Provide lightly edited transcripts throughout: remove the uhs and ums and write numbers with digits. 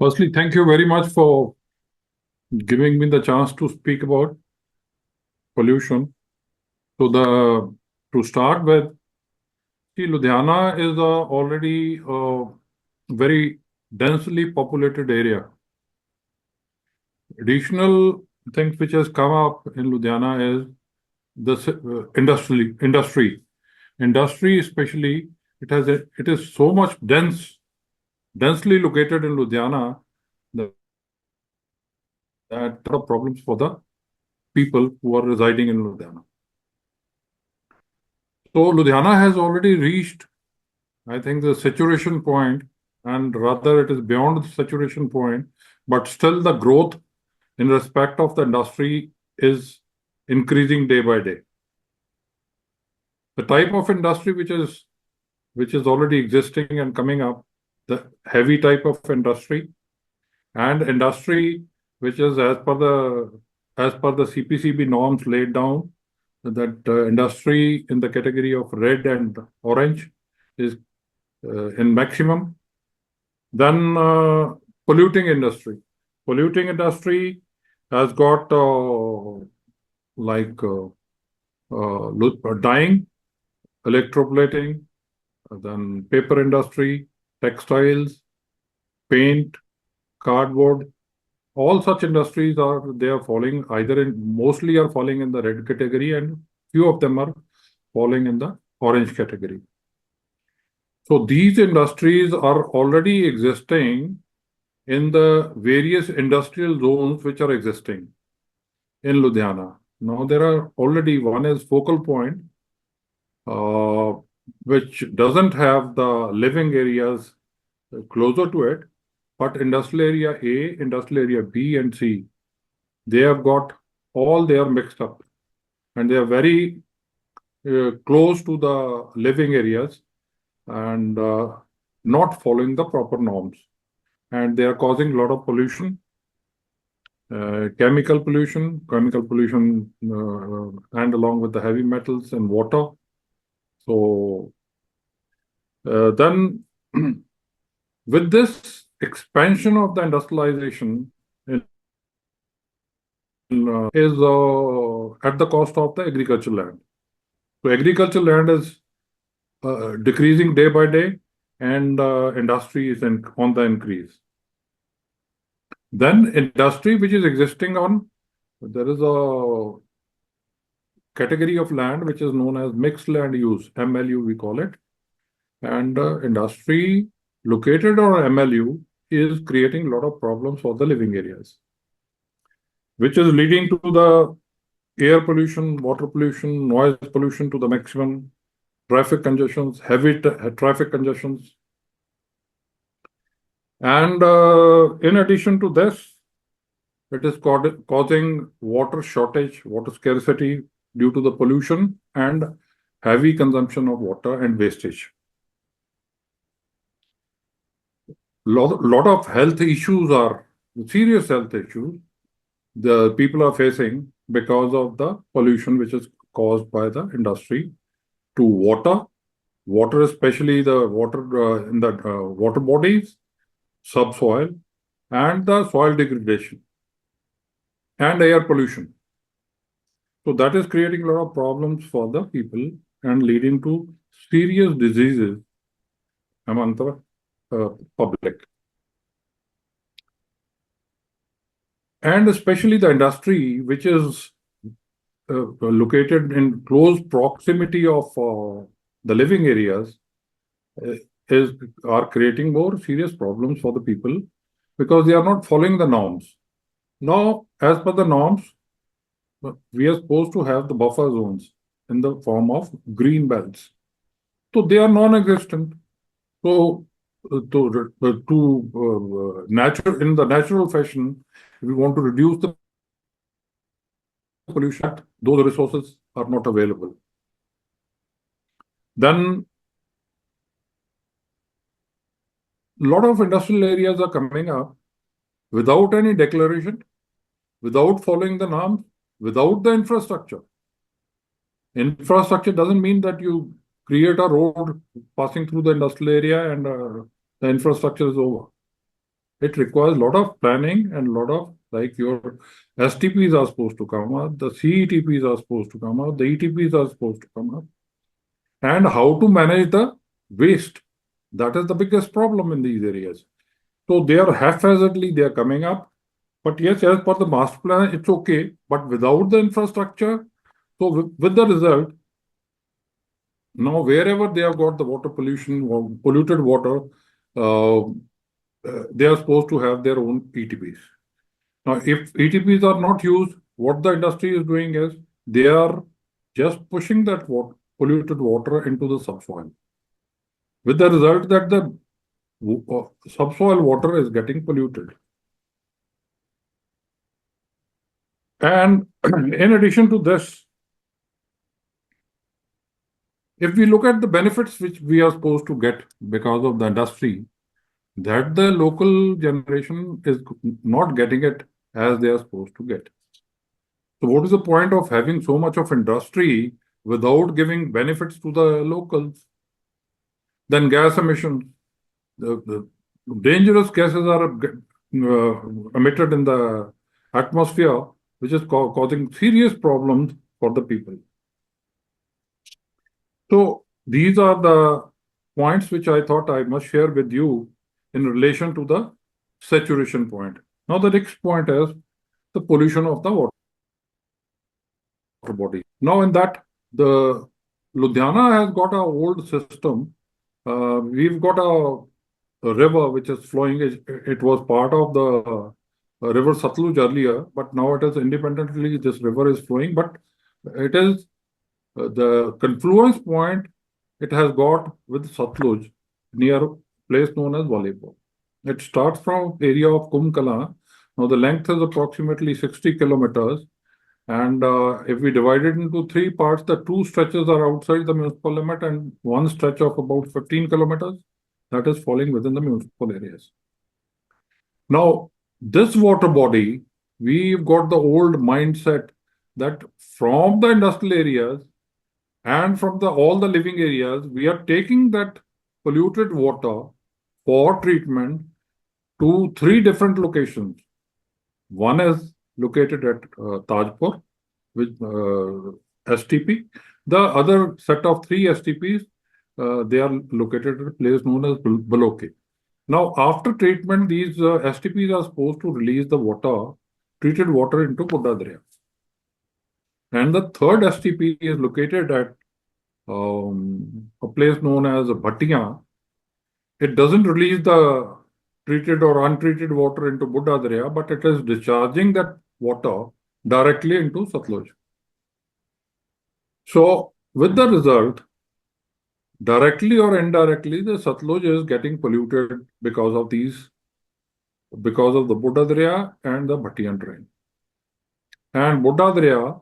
Firstly, thank you very much for giving me the chance to speak about pollution. To start with, see, Ludhiana is already a very densely populated area. Additional things which has come up in Ludhiana is the industry especially. It is so much densely located in Ludhiana that there are problems for the people who are residing in Ludhiana. So Ludhiana has already reached, I think, the saturation point, and rather it is beyond the saturation point, but still the growth in respect of the industry is increasing day by day. The type of industry which is already existing and coming up, the heavy type of industry, and industry which is as per the CPCB norms laid down, that industry in the category of red and orange is in maximum. Then polluting industry. Polluting industry has got like dyeing, electroplating, then paper industry, textiles, paint, cardboard. All such industries are falling mostly are falling in the red category, and few of them are falling in the orange category. So these industries are already existing in the various industrial zones which are existing in Ludhiana. Now there are already, one is Focal Point, uh, which doesn't have the living areas closer to it, but industrial area A, industrial area B and C, they have got they are mixed up, and they are very close to the living areas, and not following the proper norms. And they are causing a lot of pollution, chemical pollution, and along with the heavy metals and water. So then, with this expansion of the industrialization is at the cost of the agricultural land. So agricultural land is decreasing day by day, and industry is on the increase. Then industry which is existing there is a category of land which is known as mixed land use, MLU we call it. And industry located on MLU is creating a lot of problems for the living areas, which is leading to the air pollution, water pollution, noise pollution to the maximum, traffic congestions, heavy traffic congestions. And in addition to this, it is causing water shortage, water scarcity due to the pollution and heavy consumption of water and wastage. Lot of health issues are serious health issues the people are facing because of the pollution which is caused by the industry to water, especially the water in the water bodies, subsoil, and the soil degradation, and air pollution. So that is creating a lot of problems for the people and leading to serious diseases among the public. And especially the industry, which is located in close proximity of the living areas, are creating more serious problems for the people because they are not following the norms. Now, as per the norms, we are supposed to have the buffer zones in the form of green belts. So they are non-existent. So in the natural fashion, we want to reduce the pollution. Those resources are not available. Then a lot of industrial areas are coming up without any declaration, without following the norms, without the infrastructure. Infrastructure doesn't mean that you create a road passing through the industrial area and the infrastructure is over. It requires a lot of planning and a lot of, like, your STPs are supposed to come up, the CETPs are supposed to come up, the ETPs are supposed to come up, and how to manage the waste. That is the biggest problem in these areas. So they are haphazardly, they are coming up. But yes, as per the master plan, it's okay. But without the infrastructure, so with the result, now wherever they have got the water pollution or polluted water, uh, they are supposed to have their own ETPs. Now, if ETPs are not used, what the industry is doing is they are just pushing that water, polluted water into the subsoil, with the result that the subsoil water is getting polluted. And in addition to this, if we look at the benefits which we are supposed to get because of the industry, that the local generation is not getting it as they are supposed to get. So what is the point of having so much of industry without giving benefits to the locals? Then gas emissions, the dangerous gases are emitted in the atmosphere, which is causing serious problems for the people. So these are the points which I thought I must share with you in relation to the saturation point. Now the next point is the pollution of the water body. Now in that, the Ludhiana has got an old system. We've got a river which is flowing. It was part of the river Satluj earlier, but now it is independently, this river is flowing, but it is the confluence point it has got with Satluj near a place known as Walipur. It starts from area of Kumkala. Now the length is approximately 60 kilometers. And if we divide it into three parts, the two stretches are outside the municipal limit and one stretch of about 15 kilometers that is falling within the municipal areas. Now, this water body, we've got the old mindset that from the industrial areas and from all the living areas, we are taking that polluted water for treatment to three different locations. One is located at Tajpur with STP. The other set of three STPs, they are located at a place known as Baloke. Now, after treatment, these STPs are supposed to release the water, treated water into Buddha Darya. And the third STP is located at a place known as Bhattiya. It doesn't release the treated or untreated water into Buddha Darya, but it is discharging that water directly into Satluj. So, with the result, directly or indirectly, the Satluj is getting polluted because of the Buddha Darya and the Bhattiyan drain. And Buddha Darya,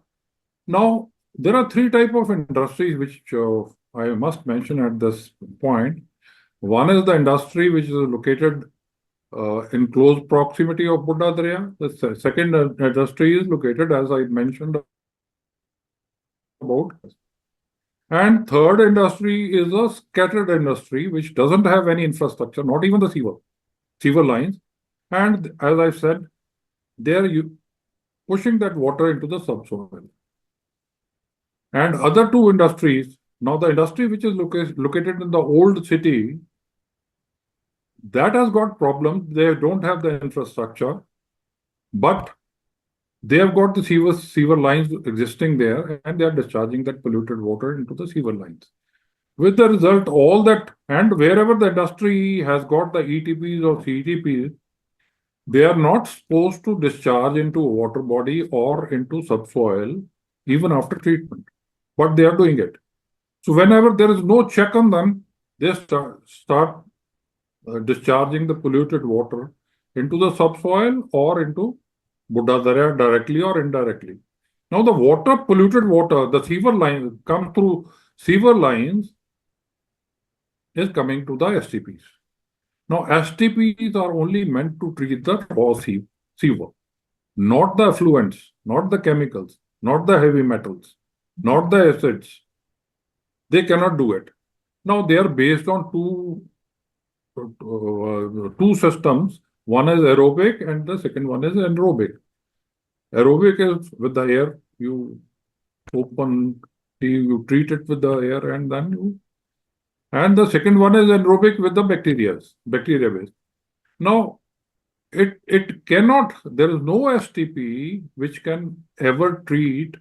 now there are three types of industries which I must mention at this point. One is the industry which is located in close proximity of Buddha Darya. The second industry is located, as I mentioned about. And third industry is a scattered industry which doesn't have any infrastructure, not even the sewer lines. And as I said, they are pushing that water into the subsoil. And other two industries, now the industry which is located in the old city, that has got problems. They don't have the infrastructure, but they have got the sewer lines existing there, and they are discharging that polluted water into the sewer lines. With the result, all that, and wherever the industry has got the ETPs or CETPs, they are not supposed to discharge into a water body or into subsoil even after treatment, but they are doing it. So whenever there is no check on them, they start discharging the polluted water into the subsoil or into Buddha Darya directly or indirectly. Now the polluted water, the sewer lines come through sewer lines is coming to the STPs. Now STPs are only meant to treat the raw sewer, not the effluents, not the chemicals, not the heavy metals, not the acids. They cannot do it. Now they are based on two systems. One is aerobic and the second one is anaerobic. Aerobic is with the air. You open, you treat it with the air, and then you. And the second one is anaerobic with the bacteria base. Now, it cannot. There is no STP which can ever treat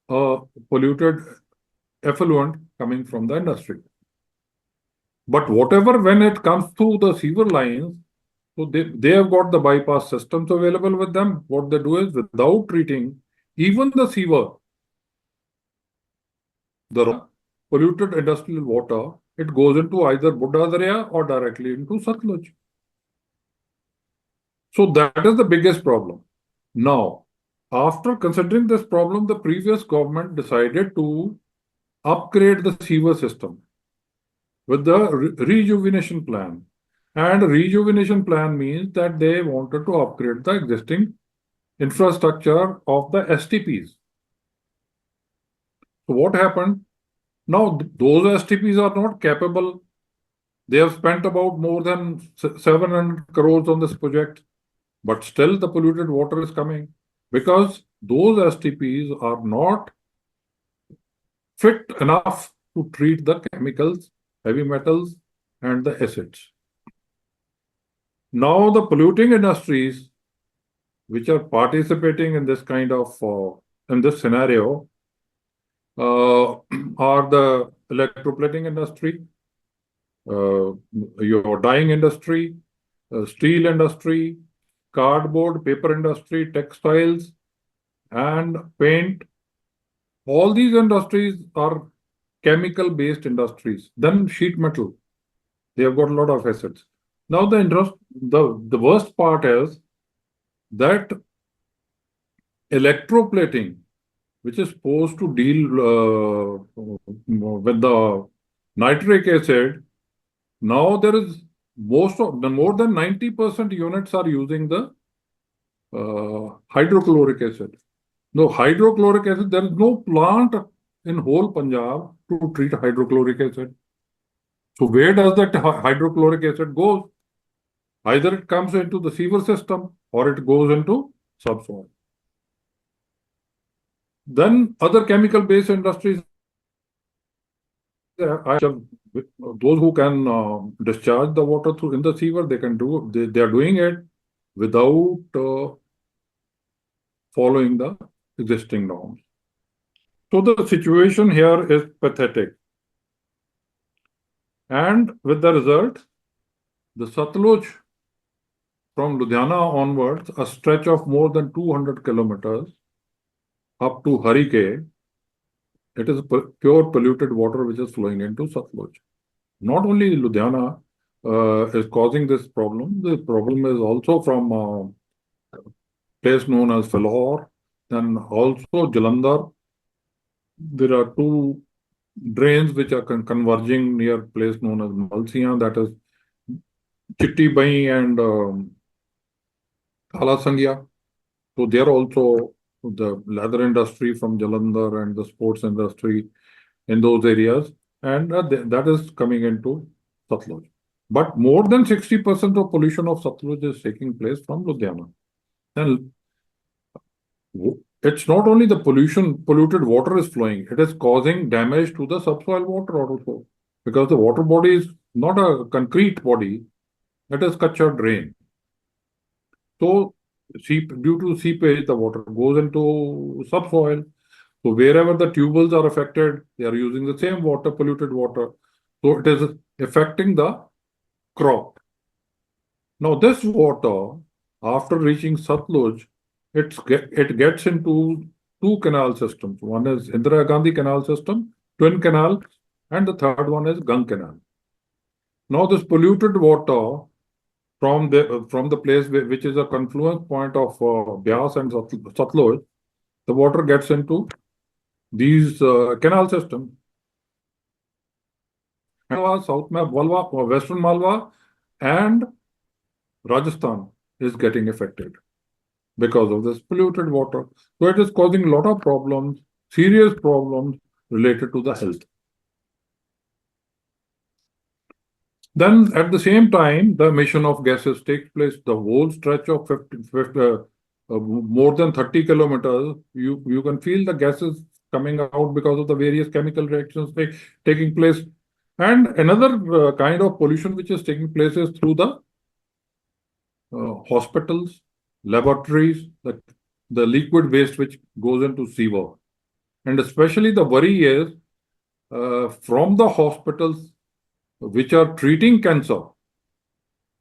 a polluted effluent coming from the industry. But whatever, when it comes through the sewer lines, so they have got the bypass systems available with them. What they do is, without treating even the sewer, the polluted industrial water, it goes into either Buddha Darya or directly into Satluj. So that is the biggest problem. Now, after considering this problem, the previous government decided to upgrade the sewer system with the rejuvenation plan. And rejuvenation plan means that they wanted to upgrade the existing infrastructure of the STPs. So what happened? Now those STPs are not capable. They have spent about more than 700 crores on this project, but still the polluted water is coming because those STPs are not fit enough to treat the chemicals, heavy metals, and the acids. Now the polluting industries which are participating in this kind of in this scenario are the electroplating industry, your dyeing industry, steel industry, cardboard, paper industry, textiles, and paint. All these industries are chemical-based industries. Then sheet metal, they have got a lot of assets. Now the worst part is that electroplating, which is supposed to deal with the nitric acid, now there is more than 90% units are using the hydrochloric acid. No, hydrochloric acid, there is no plant in whole Punjab to treat hydrochloric acid. So where does that hydrochloric acid go? Either it comes into the sewer system or it goes into subsoil. Then other chemical-based industries, those who can discharge the water through in the sewer, they can do. They are doing it without following the existing norms. So the situation here is pathetic. And with the result, the Satluj from Ludhiana onwards, a stretch of more than 200 kilometers up to Harike, it is pure polluted water which is flowing into Satluj. Not only Ludhiana is causing this problem, the problem is also from a place known as Philor, then also Jalandhar. There are two drains which are converging near a place known as Malsiyan, that is Chitti Bai and Kala Sangya. So there also the leather industry from Jalandhar and the sports industry in those areas, and that is coming into Satluj. But more than 60% of pollution of Satluj is taking place from Ludhiana. And it's not only the polluted water is flowing, it is causing damage to the subsoil water also. Because the water body is not a concrete body, it is kachcha drain. So due to seepage, the water goes into subsoil. So wherever the tubules are affected, they are using the same water, polluted water. So it is affecting the crop. Now this water, after reaching Satluj, it gets into two canal systems. One is Indira Gandhi Canal System, Twin Canal, and the third one is Gang Canal. Now this polluted water from the place which is a confluence point of Byas and Satluj, the water gets into these canal systems. South Malwa, Western Malwa, and Rajasthan is getting affected because of this polluted water. So it is causing a lot of problems, serious problems related to the health. Then at the same time, the emission of gases takes place the whole stretch of more than 30 kilometers. You can feel the gases coming out because of the various chemical reactions taking place. And another kind of pollution which is taking place is through the hospitals, laboratories, the liquid waste which goes into sewer. And especially the worry is from the hospitals which are treating cancer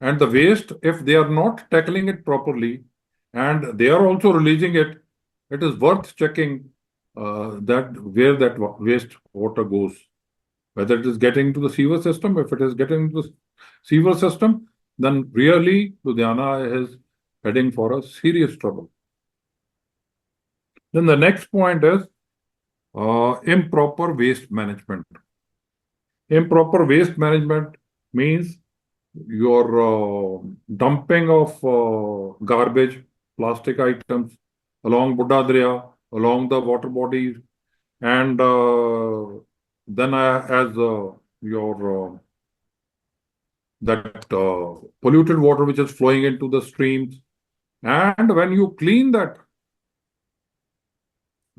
and the waste, if they are not tackling it properly and they are also releasing it, it is worth checking that where that waste water goes, whether it is getting to the sewer system. If it is getting to the sewer system, then really Ludhiana is heading for a serious trouble. Then the next point is improper waste management. Improper waste management means your dumping of garbage, plastic items along Buddha Darya, along the water bodies, and then as your that polluted water which is flowing into the streams. And when you clean that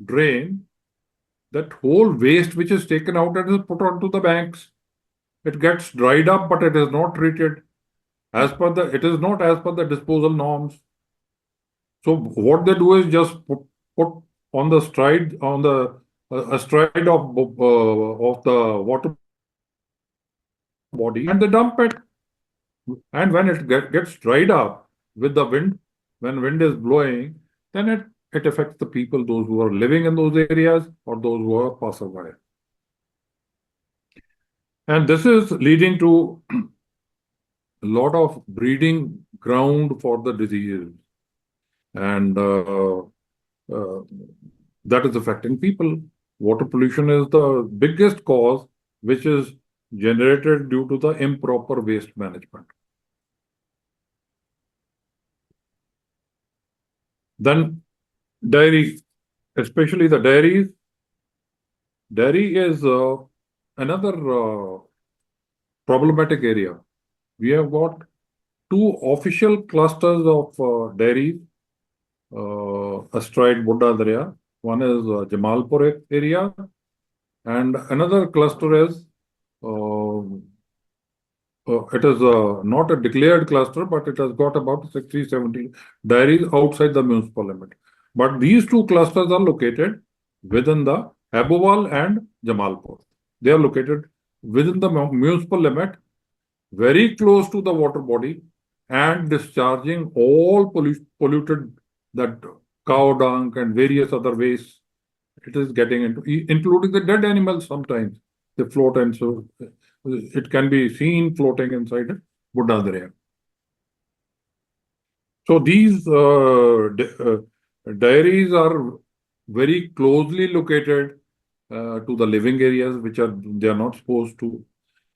drain, that whole waste which is taken out and is put onto the banks, it gets dried up, but it is not treated it is not as per the disposal norms. So what they do is just put on the stride on the a stride of the water body and they dump it. And when it gets dried up with the wind, when wind is blowing, then it affects the people, those who are living in those areas or those who are passerby. And this is leading to a lot of breeding ground for the diseases. And uh, that is affecting people. Water pollution is the biggest cause which is generated due to the improper waste management. Then dairy, especially the dairies. Dairy is another problematic area. We have got two official clusters of dairies astride Buddha Darya. One is Jamalpur area, and another cluster is it is not a declared cluster, but it has got about 60, 70 dairies outside the municipal limit. But these two clusters are located within the Abowal and Jamalpur. They are located within the municipal limit, very close to the water body, and discharging all polluted that cow dung and various other waste. It is getting into, including the dead animals sometimes. They float, and so it can be seen floating inside Buddha Darya. So these dairies are very closely located to the living areas, which are they are not supposed to.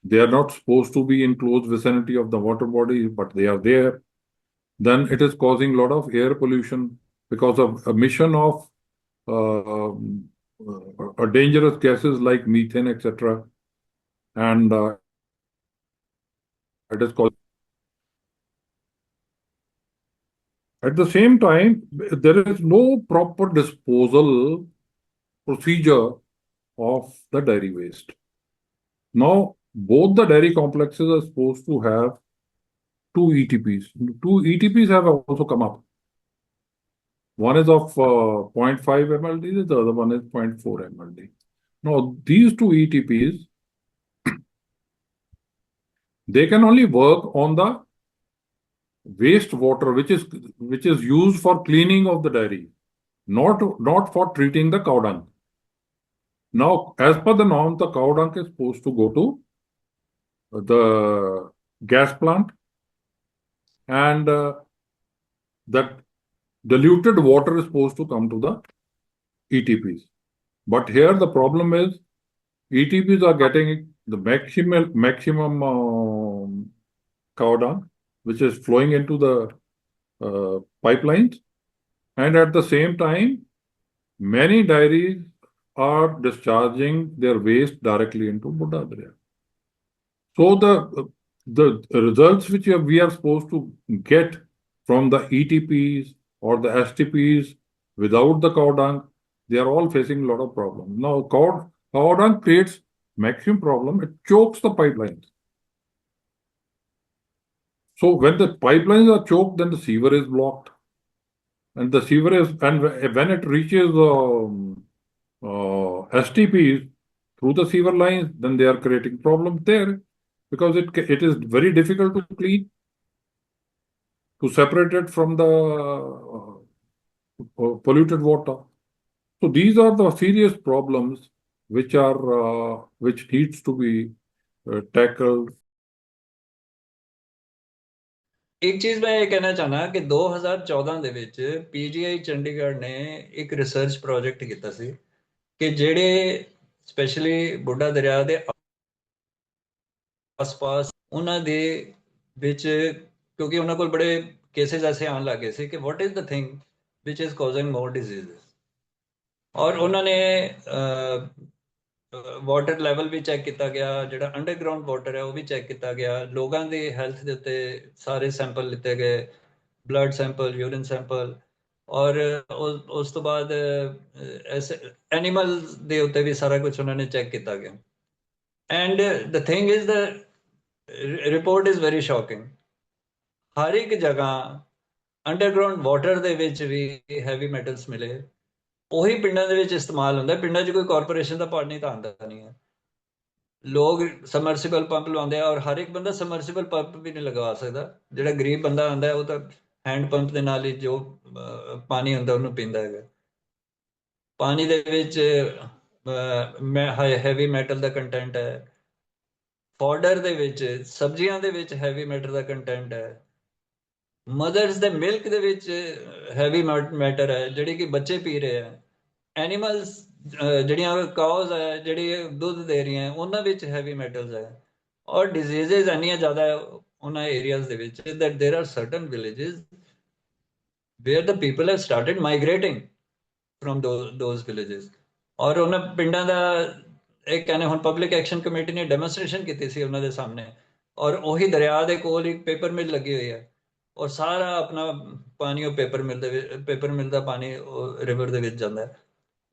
They are not supposed to be in close vicinity of the water body, but they are there. Then it is causing a lot of air pollution because of emission of dangerous gases like methane, etc. And it is causing. At the same time, there is no proper disposal procedure of the dairy waste. Now, both the dairy complexes are supposed to have two ETPs. Two ETPs have also come up. One is of 0.5 MLD, the other one is 0.4 MLD. Now, these two ETPs, they can only work on the wastewater which is used for cleaning of the dairy, not for treating the cow dung. Now, as per the norm, the cow dung is supposed to go to the gas plant, and that diluted water is supposed to come to the ETPs. But here the problem is ETPs are getting the maximum cow dung, which is flowing into the pipelines, and at the same time, many dairies are discharging their waste directly into Buddha Darya. So the results which we are supposed to get from the ETPs or the STPs without the cow dung, they are all facing a lot of problems. Now, cow dung creates maximum problem. It chokes the pipelines. So when the pipelines are choked, then the sewer is blocked, and the sewer is, and when it reaches STPs through the sewer lines, then they are creating problems there, because it is very difficult to clean, to separate it from the polluted water. So these are the serious problems which needs to be tackled. ਇੱਕ ਚੀਜ਼ ਮੈਂ ਇਹ ਕਹਿਣਾ ਚਾਹਨਾ ਕਿ 2014 ਦੇ ਵਿੱਚ PGI Chandigarh ਨੇ ਇੱਕ ਰਿਸਰਚ ਪ੍ਰੋਜੈਕਟ ਕੀਤਾ ਸੀ ਕਿ ਜਿਹੜੇ ਸਪੈਸ਼ਲੀ ਬੁੱਢਾ ਦਰਿਆ ਦੇ ਆਸ-ਪਾਸ ਉਹਨਾਂ ਦੇ ਵਿੱਚ, ਕਿਉਂਕਿ ਉਹਨਾਂ ਕੋਲ ਬੜੇ ਕੇਸਿਸ ਐਸੇ ਆਉਣ ਲੱਗੇ ਸੀ ਕਿ what is the thing which is causing more diseases, ਔਰ ਉਹਨਾਂ ਨੇ ਵਾਟਰ ਲੈਵਲ ਵੀ ਚੈੱਕ ਕੀਤਾ ਗਿਆ, ਜਿਹੜਾ ਅੰਡਰਗਰਾਉਂਡ ਵਾਟਰ ਹੈ ਉਹ ਵੀ ਚੈੱਕ ਕੀਤਾ ਗਿਆ, ਲੋਕਾਂ ਦੀ ਹੈਲਥ ਦੇ ਉੱਤੇ ਸਾਰੇ ਸੈਂਪਲ ਲਿੱਤੇ ਗਏ, ਬਲੱਡ ਸੈਂਪਲ, ਯੂਰਿਨ ਸੈਂਪਲ, ਔਰ ਉਸ ਤੋਂ ਬਾਅਦ ਐਸੇ ਐਨੀਮਲ ਦੇ ਉੱਤੇ ਵੀ ਸਾਰਾ ਕੁਝ ਉਹਨਾਂ ਨੇ ਚੈੱਕ ਕੀਤਾ ਗਿਆ। And the thing is the report is very shocking. ਹਰ ਇੱਕ ਜਗ੍ਹਾ ਅੰਡਰਗਰਾਉਂਡ ਵਾਟਰ ਦੇ ਵਿੱਚ ਵੀ ਹੈਵੀ ਮੈਟਲਸ ਮਿਲੇ। ਉਹੀ ਪਿੰਡਾਂ ਦੇ ਵਿੱਚ ਇਸਤੇਮਾਲ ਹੁੰਦਾ। ਪਿੰਡਾਂ 'ਚ ਕੋਈ ਕਾਰਪੋਰੇਸ਼ਨ ਦਾ ਪਾਣੀ ਤਾਂ ਆਉਂਦਾ ਨਹੀਂ ਹੈ। ਲੋਕ ਸਮਰਸੀਬਲ ਪੰਪ ਲਵਾਉਂਦੇ ਆ, ਔਰ ਹਰ ਇੱਕ ਬੰਦਾ ਸਮਰਸੀਬਲ ਪੰਪ ਵੀ ਨਹੀਂ ਲਗਵਾ ਸਕਦਾ। ਜਿਹੜਾ ਗਰੀਬ ਬੰਦਾ ਆਉਂਦਾ ਉਹ ਤਾਂ ਹੈਂਡ ਪੰਪ ਦੇ ਨਾਲ ਹੀ ਜੋ ਪਾਣੀ ਹੁੰਦਾ ਉਹਨੂੰ ਪੀਂਦਾ ਹੈਗਾ। ਪਾਣੀ ਦੇ ਵਿੱਚ ਹੈਵੀ ਮੈਟਲ ਦਾ ਕੰਟੈਂਟ ਹੈ। ਪਾਊਡਰ ਦੇ ਵਿੱਚ, ਸਬਜ਼ੀਆਂ ਦੇ ਵਿੱਚ ਹੈਵੀ ਮੈਟਰ ਦਾ ਕੰਟੈਂਟ ਹੈ। ਮਦਰਸ ਦੇ ਮਿਲਕ ਦੇ ਵਿੱਚ ਹੈਵੀ ਮੈਟਰ ਹੈ ਜਿਹੜੀ ਕਿ ਬੱਚੇ ਪੀ ਰਹੇ ਆ। ਐਨੀਮਲਸ ਜਿਹੜੀਆਂ ਕਾਉਜ਼ ਹੈ ਜਿਹੜੀ ਦੁੱਧ ਦੇ ਰਹੀਆਂ ਉਹਨਾਂ ਵਿੱਚ ਹੈਵੀ ਮੈਟਲਸ ਹੈ। ਔਰ ਡਿਜ਼ੀਜ਼ਸ ਇੰਨੀਆਂ ਜ਼ਿਆਦਾ ਉਹਨਾਂ ਏਰੀਆਜ਼ ਦੇ ਵਿੱਚ that there are certain villages where the people have started migrating from those villages। ਔਰ ਉਹਨਾਂ ਪਿੰਡਾਂ ਦਾ ਇਹ ਕਹਿੰਦੇ ਹੁਣ ਪਬਲਿਕ ਐਕਸ਼ਨ ਕਮੇਟੀ ਨੇ ਡੈਮੋਨਸਟ੍ਰੇਸ਼ਨ ਕੀਤੀ ਸੀ ਉਹਨਾਂ ਦੇ ਸਾਹਮਣੇ, ਔਰ ਉਹੀ ਦਰਿਆ ਦੇ ਕੋਲ ਇੱਕ ਪੇਪਰ ਮਿਲ ਲੱਗੀ ਹੋਈ ਹੈ, ਔਰ ਸਾਰਾ ਆਪਣਾ ਪਾਣੀ ਉਹ ਪੇਪਰ ਮਿਲ ਦਾ ਪਾਣੀ ਉਹ ਰਿਵਰ ਦੇ ਵਿੱਚ ਜਾਂਦਾ ਹੈ।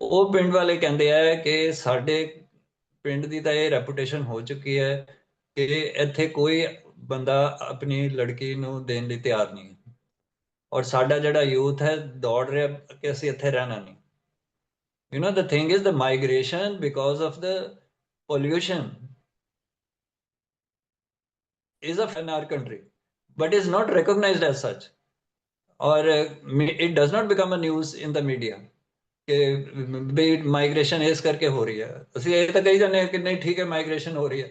ਉਹ ਪਿੰਡ ਵਾਲੇ ਕਹਿੰਦੇ ਆ ਕਿ ਸਾਡੇ ਪਿੰਡ ਦੀ ਤਾਂ ਇਹ ਰੈਪੂਟੇਸ਼ਨ ਹੋ ਚੁੱਕੀ ਹੈ ਕਿ ਇੱਥੇ ਕੋਈ ਬੰਦਾ ਆਪਣੀ ਲੜਕੀ ਨੂੰ ਦੇਣ ਲਈ ਤਿਆਰ ਨਹੀਂ, ਔਰ ਸਾਡਾ ਜਿਹੜਾ ਯੂਥ ਹੈ ਦੌੜ ਰਿਹਾ ਕਿ ਅਸੀਂ ਇੱਥੇ ਰਹਿਣਾ ਨਹੀਂ। You know, the thing is the migration because of the pollution is in our country, but is not recognized as such, or it does not become a news in the media ਕਿ ਵੀ migration ਇਸ ਕਰਕੇ ਹੋ ਰਹੀ ਹੈ। ਅਸੀਂ ਇਹ ਤਾਂ ਕਹੀ ਜਾਂਦੇ ਹਾਂ ਕਿ ਨਹੀਂ ਠੀਕ ਹੈ ਮਾਈਗ੍ਰੇਸ਼ਨ ਹੋ ਰਹੀ ਹੈ,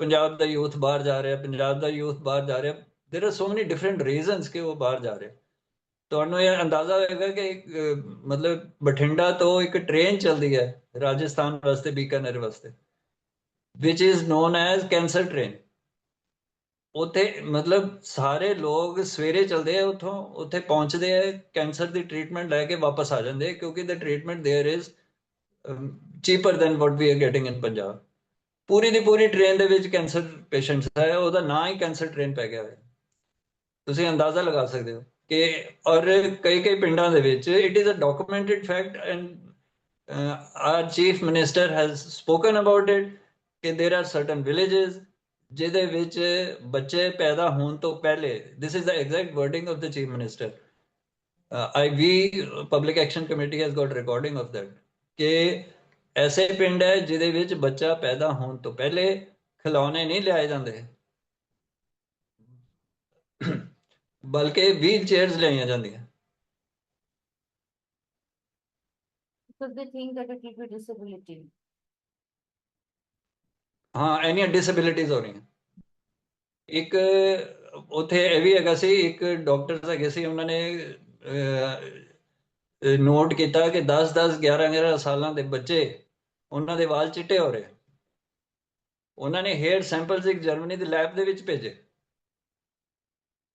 ਪੰਜਾਬ ਦਾ ਯੂਥ ਬਾਹਰ ਜਾ ਰਿਹਾ, ਪੰਜਾਬ ਦਾ ਯੂਥ ਬਾਹਰ ਜਾ ਰਿਹਾ। ਦੇਰ ਆਰ ਸੋ ਮੈਨੀ ਡਿਫਰੈਂਟ ਰੀਜ਼ਨਸ ਕਿ ਉਹ ਬਾਹਰ ਜਾ ਰਿਹਾ। ਤੁਹਾਨੂੰ ਇਹ ਅੰਦਾਜ਼ਾ ਹੋਏਗਾ ਕਿ ਮਤਲਬ ਬਠਿੰਡਾ ਤੋਂ ਇੱਕ ਟ੍ਰੇਨ ਚੱਲਦੀ ਹੈ ਰਾਜਸਥਾਨ ਵਾਸਤੇ, ਬੀਕਾਨੇਰ ਵਾਸਤੇ, which is known as cancer train. ਉੱਥੇ ਮਤਲਬ ਸਾਰੇ ਲੋਕ ਸਵੇਰੇ ਚਲਦੇ ਆ ਉੱਥੋਂ, ਉੱਥੇ ਪਹੁੰਚਦੇ ਆ, ਕੈਂਸਰ ਦੀ ਟ੍ਰੀਟਮੈਂਟ ਲੈ ਕੇ ਵਾਪਸ ਆ ਜਾਂਦੇ, ਕਿਉਂਕਿ the treatment there is cheaper than what we are getting in Punjab. ਪੂਰੀ ਦੀ ਪੂਰੀ ਟ੍ਰੇਨ ਦੇ ਵਿੱਚ ਕੈਂਸਰ ਪੇਸ਼ੈਂਟਸ ਹੈ, ਉਹਦਾ ਨਾਂ ਹੀ ਕੈਂਸਰ ਟ੍ਰੇਨ ਪੈ ਗਿਆ ਹੋਇਆ। ਤੁਸੀਂ ਅੰਦਾਜ਼ਾ ਲਗਾ ਸਕਦੇ ਹੋ ਕਿ ਔਰ ਕਈ ਪਿੰਡਾਂ ਦੇ ਵਿੱਚ it is a documented fact and our chief minister has spoken about it ਕਿ there are certain villages ਜਿਹਦੇ ਵਿੱਚ ਬੱਚੇ ਪੈਦਾ ਹੋਣ ਤੋਂ ਪਹਿਲੇ, this is the exact wording of the chief minister, public action committee has got recording of that, ਕਿ ਐਸੇ ਪਿੰਡ ਹੈ ਜਿਹਦੇ ਵਿੱਚ ਬੱਚਾ ਪੈਦਾ ਹੋਣ ਤੋਂ ਪਹਿਲੇ ਖਿਲੌਣੇ ਨਹੀਂ ਲਿਆਏ ਜਾਂਦੇ, ਬਲਕਿ ਵੀਲ ਚੇਅਰਸ ਲਿਆਈਆਂ ਜਾਂਦੀਆਂ। Because they think that it will be disability. ਹਾਂ, ਇੰਨੀਆਂ ਡਿਸੇਬਿਲਿਟੀਜ਼ ਹੋ ਰਹੀਆਂ। ਇੱਕ ਉੱਥੇ ਇਹ ਵੀ ਹੈਗਾ ਸੀ, ਇੱਕ ਡਾਕਟਰ ਹੈਗੇ ਸੀ, ਉਹਨਾਂ ਨੇ ਨੋਟ ਕੀਤਾ ਕਿ 10-10, 11-11 ਸਾਲਾਂ ਦੇ ਬੱਚੇ, ਉਹਨਾਂ ਦੇ ਵਾਲ ਚਿੱਟੇ ਹੋ ਰਹੇ। ਉਹਨਾਂ ਨੇ ਹੇਅਰ ਸੈਂਪਲਸ ਇੱਕ ਜਰਮਨੀ ਦੀ ਲੈਬ ਦੇ ਵਿੱਚ ਭੇਜੇ,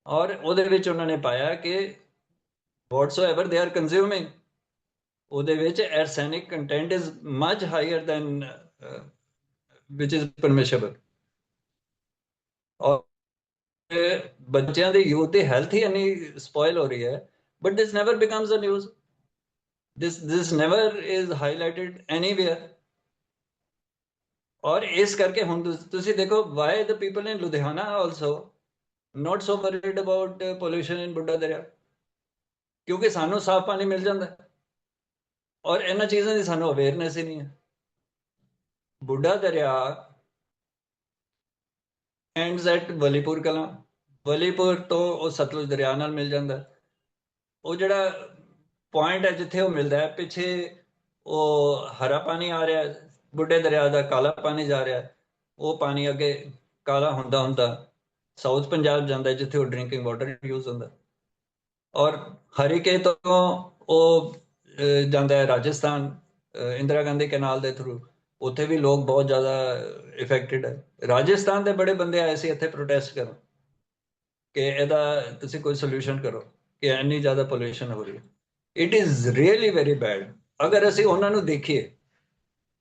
ਔਰ ਉਹਦੇ ਵਿੱਚ ਉਹਨਾਂ ਨੇ ਪਾਇਆ ਕਿ whatsoever they are consuming, ਉਹਦੇ ਵਿੱਚ arsenic content is much higher than which is permissible। ਬੱਚਿਆਂ ਦੀ ਯੂਥ ਦੀ ਹੈਲਥ ਹੀ ਇੰਨੀ ਸਪੋਇਲ ਹੋ ਰਹੀ ਹੈ, but this never becomes a news, this never is highlighted anywhere. ਔਰ ਇਸ ਕਰਕੇ ਹੁਣ ਤੁਸੀਂ ਦੇਖੋ, why the people in Ludhiana also not so worried about pollution in ਬੁੱਢਾ ਦਰਿਆ, ਕਿਉਂਕਿ ਸਾਨੂੰ ਸਾਫ਼ ਪਾਣੀ ਮਿਲ ਜਾਂਦਾ ਔਰ ਇਹਨਾਂ ਚੀਜ਼ਾਂ ਦੀ ਸਾਨੂੰ ਅਵੇਅਰਨੈਸ ਹੀ ਨਹੀਂ ਹੈ। ਬੁੱਢਾ ਦਰਿਆ ਐਂਡਸ ਐਟ ਵਲੀਪੁਰ ਕਲਾਂ, ਵਲੀਪੁਰ ਤੋਂ ਉਹ ਸਤਲੁਜ ਦਰਿਆ ਨਾਲ ਮਿਲ ਜਾਂਦਾ। ਉਹ ਜਿਹੜਾ ਪੁਆਇੰਟ ਹੈ ਜਿੱਥੇ ਉਹ ਮਿਲਦਾ ਹੈ, ਪਿੱਛੇ ਉਹ ਹਰਾ ਪਾਣੀ ਆ ਰਿਹਾ, ਬੁੱਢੇ ਦਰਿਆ ਦਾ ਕਾਲਾ ਪਾਣੀ ਜਾ ਰਿਹਾ, ਉਹ ਪਾਣੀ ਅੱਗੇ ਕਾਲਾ ਹੁੰਦਾ ਹੁੰਦਾ ਸਾਊਥ ਪੰਜਾਬ ਜਾਂਦਾ, ਜਿੱਥੇ ਉਹ ਡਰਿੰਕਿੰਗ ਵਾਟਰ ਯੂਜ਼ ਹੁੰਦਾ। ਔਰ ਹਰੀਕੇ ਤੋਂ ਉਹ ਜਾਂਦਾ ਹੈ ਰਾਜਸਥਾਨ, ਇੰਦਰਾ ਗਾਂਧੀ ਕੈਨਾਲ ਦੇ ਥਰੂ, ਉੱਥੇ ਵੀ ਲੋਕ ਬਹੁਤ ਜ਼ਿਆਦਾ ਇਫੈਕਟਡ ਹੈ। ਰਾਜਸਥਾਨ ਦੇ ਬੜੇ ਬੰਦੇ ਆਏ ਸੀ ਇੱਥੇ ਪ੍ਰੋਟੈਸਟ ਕਰਨ ਕਿ ਇਹਦਾ ਤੁਸੀਂ ਕੋਈ ਸੋਲੂਸ਼ਨ ਕਰੋ ਕਿ ਇੰਨੀ ਜ਼ਿਆਦਾ ਪੋਲਿਊਸ਼ਨ ਹੋ ਰਹੀ ਹੈ। It is really very bad. ਅਗਰ ਅਸੀਂ ਉਹਨਾਂ ਨੂੰ ਦੇਖੀਏ,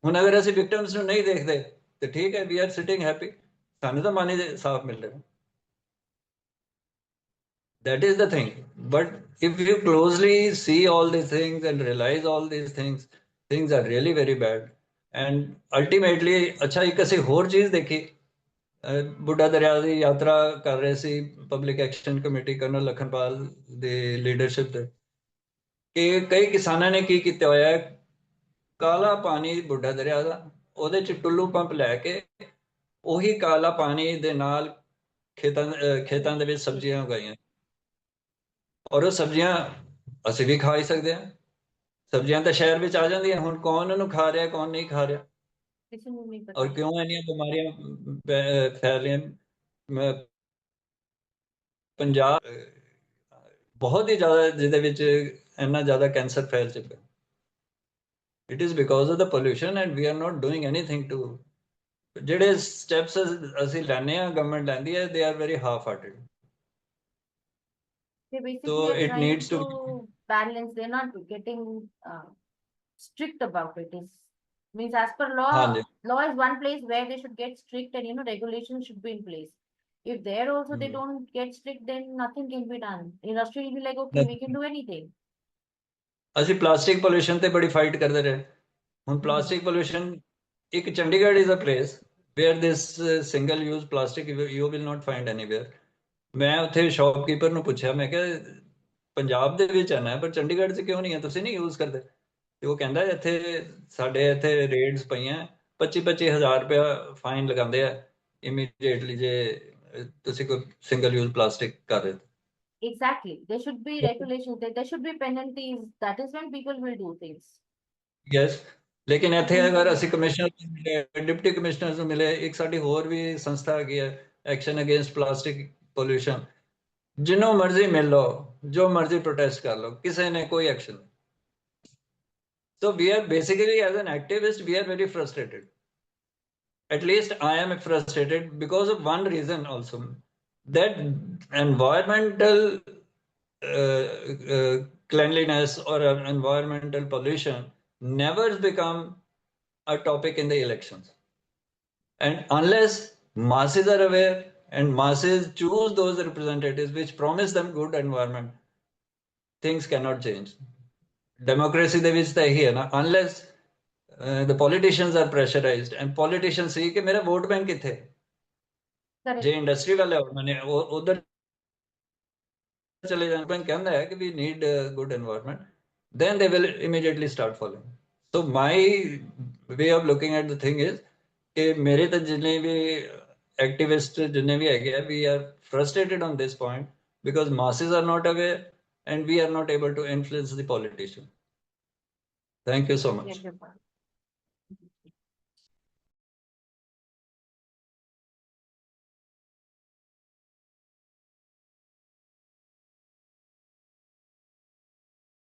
ਹੁਣ ਅਗਰ ਅਸੀਂ ਵਿਕਟਮਸ ਨੂੰ ਨਹੀਂ ਦੇਖਦੇ ਤੇ ਠੀਕ ਹੈ, ਵੀ ਆਰ ਸਿਟਿੰਗ ਹੈਪੀ, ਸਾਨੂੰ ਤਾਂ ਪਾਣੀ ਸਾਫ਼ ਮਿਲ ਰਿਹਾ। That is the thing. But if you closely see all these things and realize all these things, things are really very bad. And ultimately, अच्छा एक ਅਸੀਂ ਹੋਰ ਚੀਜ਼ ਦੇਖੀ, ਬੁੱਢਾ ਦਰਿਆ ਦੀ ਯਾਤਰਾ ਕਰ ਰਹੇ ਸੀ public action committee colonel Lakhanpal ਦੇ ਲੀਡਰਸ਼ਿਪ ਤੇ, ਕਿ ਕਈ ਕਿਸਾਨਾਂ ਨੇ ਕੀ ਕੀਤਾ ਹੋਇਆ ਹੈ, ਕਾਲਾ ਪਾਣੀ ਬੁੱਢਾ ਦਰਿਆ ਦਾ, ਉਹਦੇ ਚ ਟੁੱਲੂ ਪੰਪ ਲੈ ਕੇ ਉਹੀ ਕਾਲਾ ਪਾਣੀ ਦੇ ਨਾਲ ਖੇਤਾਂ ਦੇ ਵਿੱਚ ਸਬਜ਼ੀਆਂ ਉਗਾਈਆਂ, ਔਰ ਉਹ ਸਬਜ਼ੀਆਂ ਅਸੀਂ ਵੀ ਖਾ ਹੀ ਸਕਦੇ ਹਾਂ। ਸਬਜ਼ੀਆਂ ਤਾਂ ਸ਼ਹਿਰ ਵਿੱਚ ਆ ਜਾਂਦੀਆਂ, ਹੁਣ ਕੌਣ ਉਹਨੂੰ ਖਾ ਰਿਹਾ ਕੌਣ ਨਹੀਂ ਖਾ ਰਿਹਾ, किसी को नहीं पता। ਔਰ ਕਿਉਂ ਇੰਨੀਆਂ ਬਿਮਾਰੀਆਂ ਫੈਲ ਰਹੀਆਂ। ਪੰਜਾਬ ਬਹੁਤ ਹੀ ਜ਼ਿਆਦਾ ਜਿਹਦੇ ਵਿੱਚ ਇੰਨਾ ਜ਼ਿਆਦਾ ਕੈਂਸਰ ਫੈਲ ਚੁੱਕਾ। It is because of the pollution and we are not doing anything to. ਜਿਹੜੇ ਸਟੈਪਸ ਅਸੀਂ ਲੈਂਦੇ ਹਾਂ, ਗਵਰਨਮੈਂਟ ਲੈਂਦੀ ਹੈ, they are very half hearted. They basically So are it trying needs to to balance. They're not getting strict about it. Is means as per law, ਹਾਂਜੀ law is one place where they should get strict, and regulations should be in place. If there also they don't get strict, then nothing can be done. Industry will be like, okay, we can do anything. ਅਸੀਂ plastic pollution ਤੇ ਬੜੀ fight ਕਰਦੇ ਰਹੇ। ਹੁਣ plastic pollution, ਇੱਕ Chandigarh is a place where this single use plastic you will not find anywhere. ਮੈਂ ਉੱਥੇ shopkeeper ਨੂੰ ਪੁੱਛਿਆ, ਮੈਂ ਕਿਹਾ ਪੰਜਾਬ ਦੇ ਵਿੱਚ ਆਣਾ ਪਰ ਚੰਡੀਗੜ੍ਹ 'ਚ ਕਿਉਂ ਨਹੀਂ ਹੈ, ਤੁਸੀਂ ਨਹੀਂ ਯੂਜ਼ ਕਰਦੇ? ਤੇ ਉਹ ਕਹਿੰਦਾ ਇੱਥੇ ਸਾਡੇ ਇੱਥੇ ਰੇਡਸ ਪਈਆਂ, 25-25 ਹਜ਼ਾਰ ਰੁਪਇਆ ਫਾਈਨ ਲਗਾਉਂਦੇ ਆ ਇਮੀਡੀਏਟਲੀ ਜੇ ਤੁਸੀਂ ਕੋਈ ਸਿੰਗਲ ਯੂਜ਼ ਪਲਾਸਟਿਕ ਕਰ ਰਹੇ। Exactly. There should be regulations. There should be penalties. That is when people will do things. Yes, ਲੇਕਿਨ ਇੱਥੇ ਅਗਰ ਅਸੀਂ ਕਮਿਸ਼ਨਰ ਨੂੰ ਮਿਲੇ, ਡਿਪਟੀ ਕਮਿਸ਼ਨਰ ਨੂੰ ਮਿਲੇ, ਇੱਕ ਸਾਡੀ ਹੋਰ ਵੀ ਸੰਸਥਾ ਹੈਗੀ ਹੈ ਐਕਸ਼ਨ ਅਗੇਂਸਟ ਪਲਾਸਟਿਕ ਪੋਲਿਊਸ਼ਨ, ਜਿਹਨੂੰ ਮਰਜ਼ੀ ਮਿਲ ਲਓ, ਜੋ ਮਰਜ਼ੀ ਪ੍ਰੋਟੈਸਟ ਕਰ ਲਓ, ਕਿਸੇ ਨੇ ਕੋਈ ਐਕਸ਼ਨ ਨਹੀਂ। So we are basically, as an activist, we are very frustrated. At least I am frustrated because of one reason also, that environmental cleanliness or environmental pollution never become a topic in the elections. And unless masses are aware and masses choose those representatives which promise them good environment, things cannot change. Democracy ਦੇ ਵਿੱਚ ਤਾਂ ਇਹੀ ਹੈ ਨਾ, unless the politicians are pressurized and politicians see ਕਿ ਮੇਰਾ vote bank ਕਿੱਥੇ, ਜੇ ਇੰਡਸਟਰੀ ਵਾਲੇ ਮੈਨੇ ਉਧਰ ਚਲੇ ਜਾਣ, ਬੈਂਕ ਕਹਿੰਦਾ ਹੈ ਕਿ we need good environment, then they will immediately start following. So my way of looking at the thing is ਕਿ ਮੇਰੇ ਤਾਂ ਜਿੰਨੇ ਵੀ ਐਕਟਿਵਿਸਟ ਜਿੰਨੇ ਵੀ ਹੈਗੇ ਆ, we are frustrated on this point because masses are not aware and we are not able to influence the politician. Thank you so much.